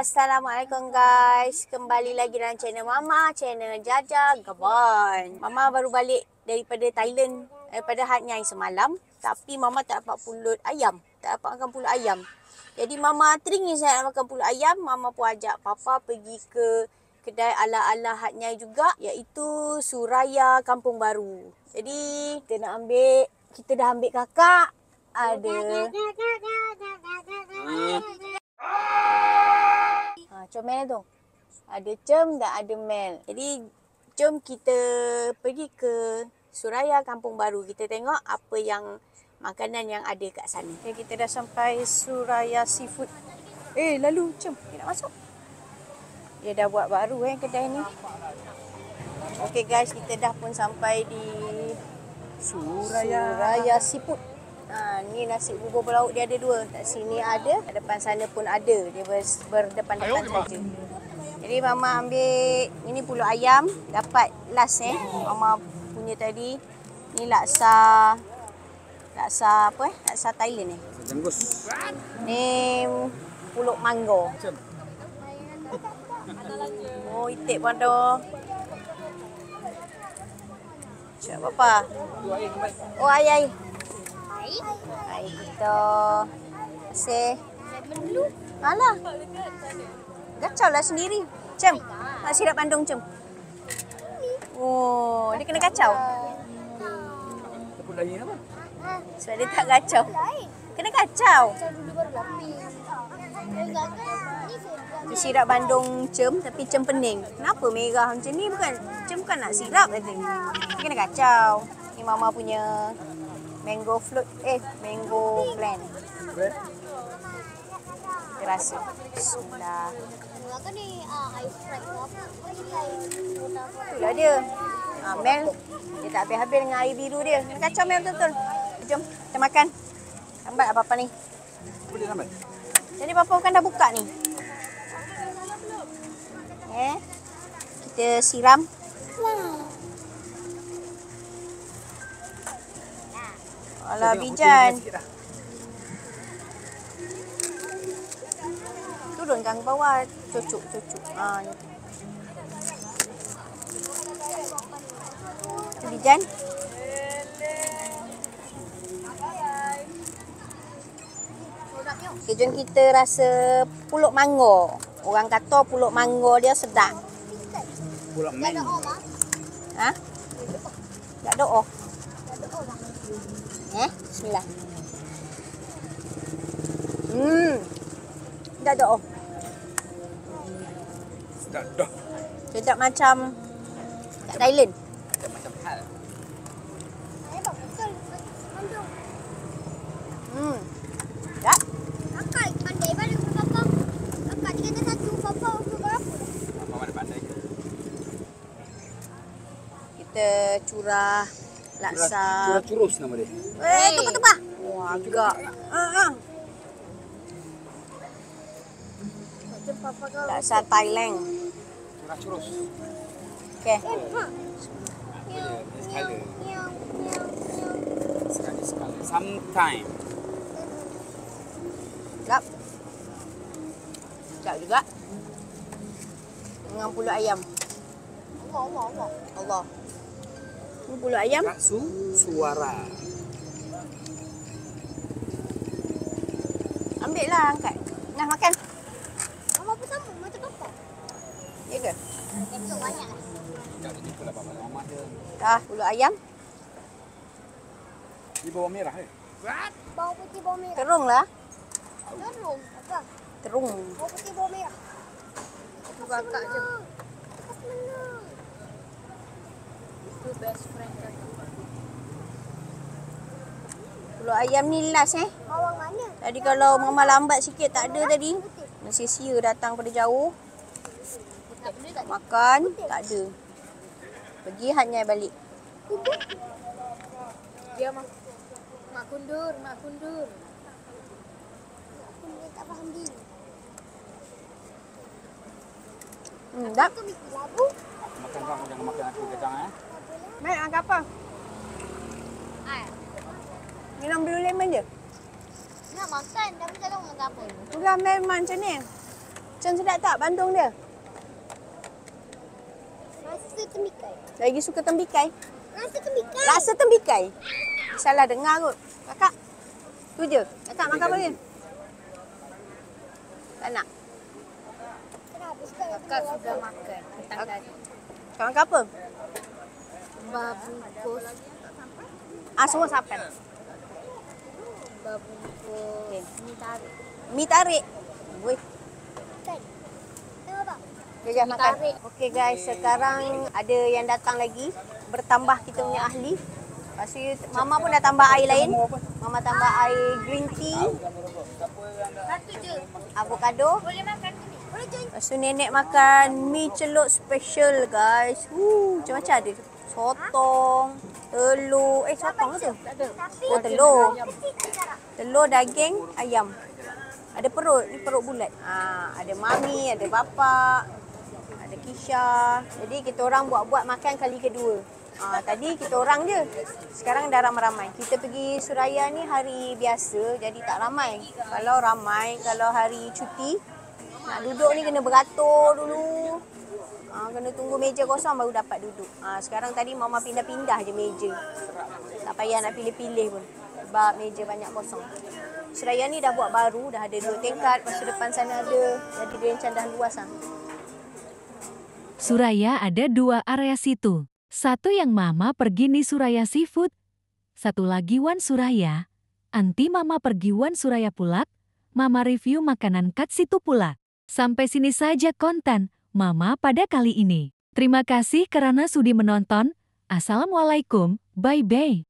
Assalamualaikum guys. Kembali lagi dalam channel Mama, channel Jaja Gabon. Mama baru balik daripada Thailand, daripada Hat Nyai semalam. Tapi Mama tak dapat pulut ayam. Tak dapat makan pulut ayam. Jadi Mama teringin saya nak makan pulut ayam. Mama pun ajak Papa pergi ke kedai ala-ala Hat Nyai juga, iaitu Suraya Kampung Baru. Jadi kita dah ambil kakak. Ada comel tu. Ada Cem dan ada Mel. Jadi jom kita pergi ke Suraya Kampung Baru. Kita tengok apa yang makanan yang ada kat sana. Okay, kita dah sampai Suraya Seafood. Lalu Cem, dia nak masuk. Dia dah buat baru kedai ni. Okey guys, kita dah pun sampai di Suraya Seafood. Ni nasi bubur berlauk dia ada dua. Kat sini ada, kat depan sana pun ada. Dia berdepan-depan saja. Jadi Mama ambil, ini pulut ayam. Dapat last Mama punya tadi. Ni laksa apa Laksa Thailand Jenggus. Ni pulut mangga. Oh, itik pun ada. Cak apa? Oh, ayai. Air kita. Kasih. Alah. Kacau lah sendiri. Cem. Nak sirap Bandung, Cem. Oh, dia kena kacau. Sebab dia tak kacau. Kena kacau. Dia sirap Bandung Cem, tapi Cem pening. Kenapa merah macam ni? Cem bukan nak sirap kata. Dia kena kacau. Ni Mama punya mango float, mango blend. Kita rasa. Bismillah. Itulah dia. Mel, dia tak habis-habis dengan air biru dia. Kena kacau Mel betul-betul. Jom, kita makan. Lambat lah Papa ni. Boleh lambat? Jadi Papa kan dah buka ni. Kita siram. Alah bijan. Turunkan ke bawah. Cucuk. Itu bijan. Okay, jom kita rasa pulut mangga. Orang kata pulut mangga dia sedap. Pulut mangga. Tak doa. Bismillah. Dah doa. Sedap. Sedap macam kat Thailand. Sedap macam hal. Sedap. Kakak pandai balik ke Papa. Kakak dia kata satu, Papa untuk berapa? Papa mana pandai ke? Kita curah laksa. Curah curus nama dia. Tebak. Wah, agak. Laksa Thailand. Curah curus. Okey. Sekali. Sometime. Sedap. Sedap juga. Dengan pulut ayam. Allah. Ini pulut ayam. Suara. Ambil lah, angkat. Nah, makan. Mama pun sama macam Papa. Ya ke? Itu banyak lah. Tak ada jumpa lah Papa Mama dia. Dah, pulut ayam. Ini bawang merah Bawang putih, bawang merah. Terung lah. Terung. Apa? Terung. Bawang putih, bawang merah. Itu kakak je. Kas mana? Itu best friend kakak. Pulut ayam ni last Bawang mana? Tadi kalau Mama lambat sikit tak ada tadi. Malaysia datang pada jauh. Makan, tak ada. Pergi Hat Nyai balik. Dia mak kundur. Dia tak faham diri. Sedap. Kau mesti labu. Makan kau jangan makan aku kacang Mek, makan apa? Minum blue lemon je. Nak makan tapi tak tahu makan apa. Itulah memang macam ni. Macam sedap tak bandung dia? Rasa tembikai. Lagi suka tembikai? Rasa tembikai. Rasa tembikai? Salah dengar kot. Kakak, tu je. Kakak makan apa dia? Tak nak? Kenapa sekarang? Kakak sudah makan petang tadi. Kau makan apa? Babungkus. Semua sapan. Babungkus. Ni tarik. Mi tarik. Woi, Kan? Tengok bang. jajah Mi makan. tarik. Okey guys, sekarang ada yang datang lagi. Bertambah kita punya ahli. Lepas tu Mama pun dah tambah air lain. Mama tambah air green tea, Satu je. avocado. Boleh makan ke ni? Boleh join. Lepas tu nenek makan mi celup special guys. Macam-macam ada. Sotong, telur. Sotong ke tu? Tak ada. Oh, telur. Telur, daging, ayam. Ada perut, ni perut bulat. Ada mami, ada bapa, ada Kisha. Jadi kita orang buat-buat makan kali kedua. Tadi kita orang je. Sekarang dah ramai-ramai. Kita pergi Suraya ni hari biasa, jadi tak ramai. Kalau ramai, kalau hari cuti, nak duduk ni kena beratur dulu. Kena tunggu meja kosong baru dapat duduk. Sekarang tadi Mama pindah-pindah je meja. Tak payah nak pilih-pilih pun. Sebab meja banyak kosong. Suraya ni dah buat baru, dah ada 2 tingkat. Lepas tu depan sana ada. Jadi dia macam dah luas lah. Suraya ada 2 area situ. Satu yang Mama pergi ni Suraya Seafood. Satu lagi Wan Suraya. Anti Mama pergi Wan Suraya pula. Mama review makanan kat situ pula. Sampai sini saja konten Mama pada kali ini. Terima kasih karena sudi menonton. Assalamualaikum. Bye-bye.